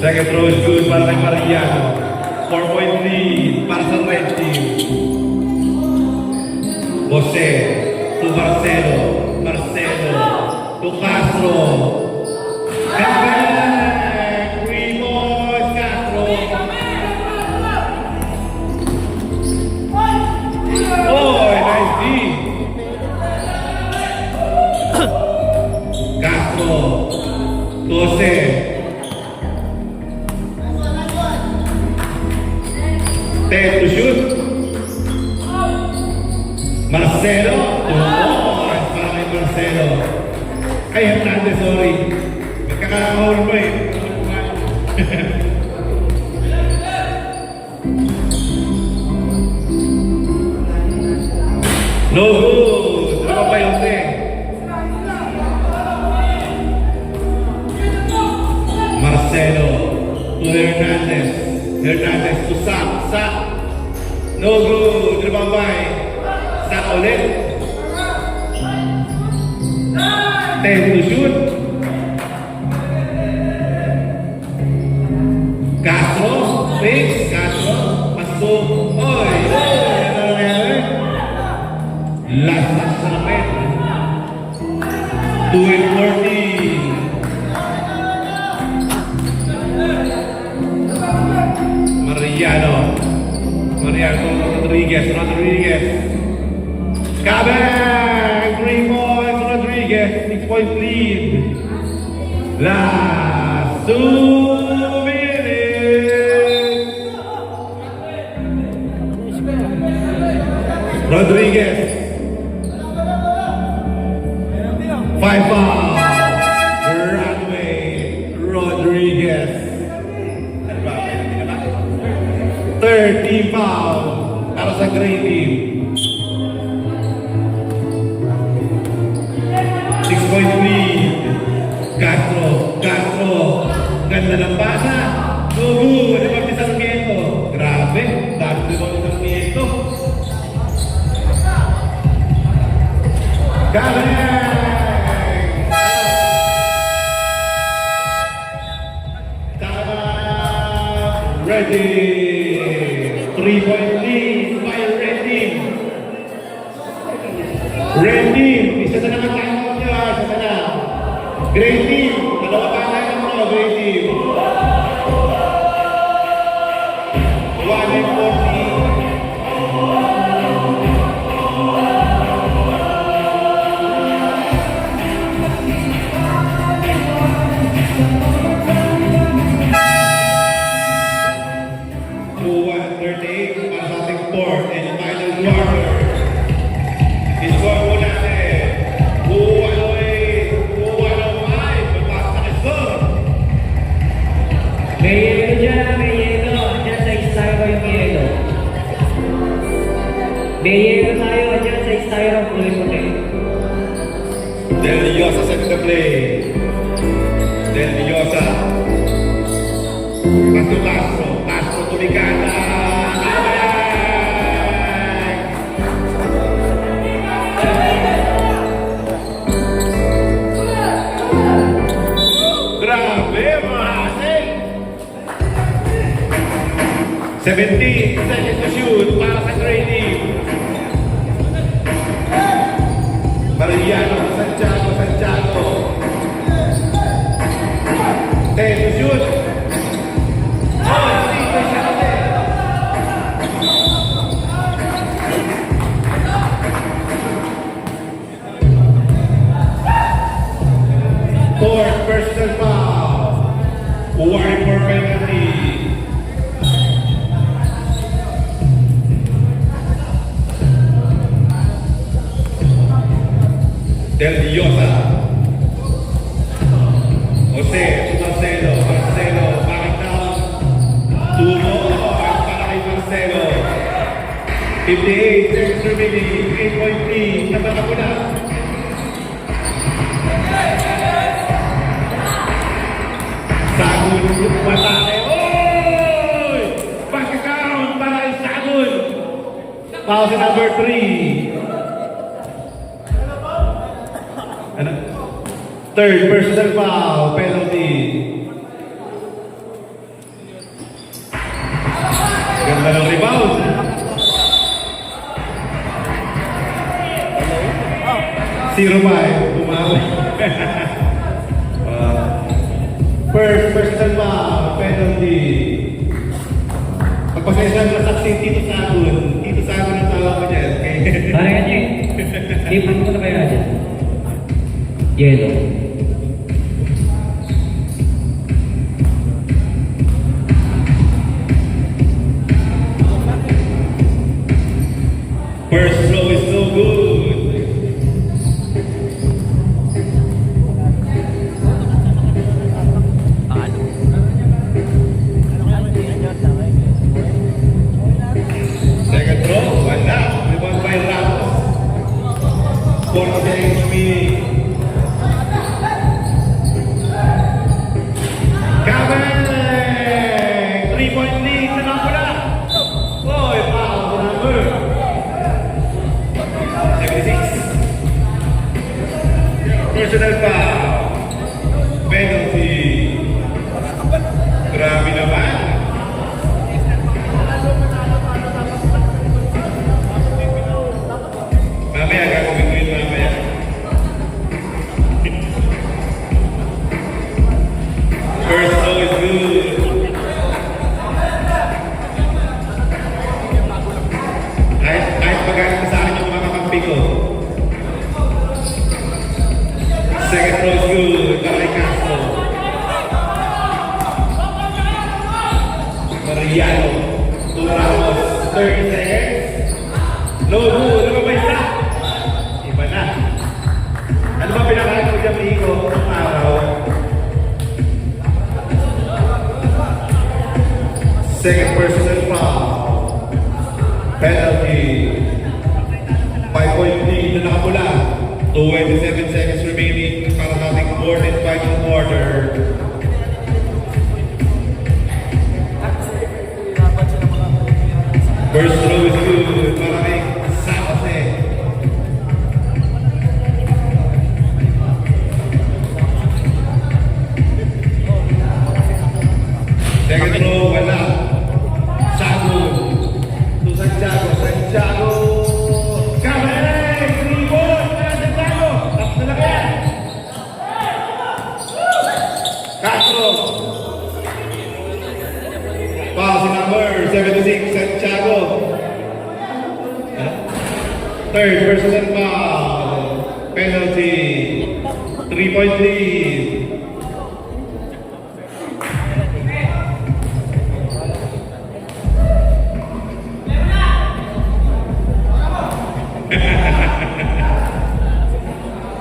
Speaker 1: Second throw is good para kay Mariano. 4-point lead para sa red team. Jose to Marcelo. Marcelo to Castro. And back! 3 points, Castro. Oh, nice D. Castro to Jose. Ted to shoot. Marcelo. Oh, para kay Marcelo. Ay, Hernandez, sorry. Magkakahol mo eh. No good. Ano pa yun eh? Marcelo to Hernandez. Hernandez to Sak. Sak. No good. Ano ba? Sak ulit. 10 to shoot. Castro. Fix. Castro. Pasok. Oy. Ano nangyari? Last sa namin. 2-14. Mariano Rodriguez. Kabang! 3 points, Rodriguez. 6-point lead. Last 2 minutes. Rodriguez. 5 fouls. Runway. Rodriguez. 30 foul para sa Grey Team. 6-point lead. Castro. Ganda ng pasa. Tugu. Ano ba ni Sarmiento? Grabe. Dami ba ni Sarmiento? Galing! Ready! 3-point lead by Red Team. Red Team, isa na naman tayo nyo. Isa na. Grey Team, dalawa pa tayo mo, Grey Team. 1-14. Fourth and final quarter. Score po natin. 2-1-8, 2-1-5. Pagpasok na score.
Speaker 4: May yelo dyan, may yelo. Dyan sa styro yung yelo. May yelo tayo, dyan sa styro puti-puti.
Speaker 1: Del Diosa set the play. Del Diosa. Pasto Castro. Castro tumikata. Grabe, mahasik! 17 seconds to shoot para sa Grey Team. Mariano, Santiago. 10 to shoot. Fourth personal foul. 1 for penalty. Del Diosa. Jose, Marcelo, back down. Tumo, para kay Marcelo. 58 seconds remaining, 8.3, sabata ko na. Sagun, patake. Oy! Pagkakaroon para kay Sagun. Foul sa number 3. Ano? Third personal foul, penalty. Ganda ng rebound. Zero five, bumawi. First personal foul, penalty. Pagpasensya na saksi, Tito Sagun. Tito Sagun ang tawag ko dyan.
Speaker 4: Parang yan eh. Tipon ko na kaya dyan. Yellow.
Speaker 1: First throw is no good. Second throw, wala. Rebound by Ramos. 4 seconds remaining. Kabeng! 3-point lead sa Napula. Oy, foul sa number 76. Personal foul. Penalty. Grabe naman. Mamaya gagawin ko yun mamaya. First throw is good. Kahit magaling sa akin yung mga kakampi ko. Second throw is good. Para kay Castro. Mariano. 2 Ramos. 30 seconds. No good. Ano ba isa? Iba na. Ano ba pinakain ko dyan, Rico? Araw. Second personal foul. Penalty. 5-point lead na nakapula. 27 seconds remaining para nating fourth and final quarter. First throw is good para kay San Jose. Second throw, wala. Sagun. To Santiago. Kabeng! 3 points para Santiago. Tapos na lang yan. Castro. Foul sa number 76, Santiago. Third personal foul. Penalty. 3-point lead.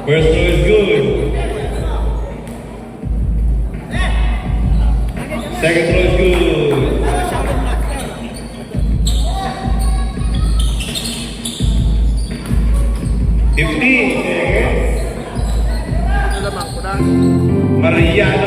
Speaker 1: First throw is good. Second throw is good. Mariano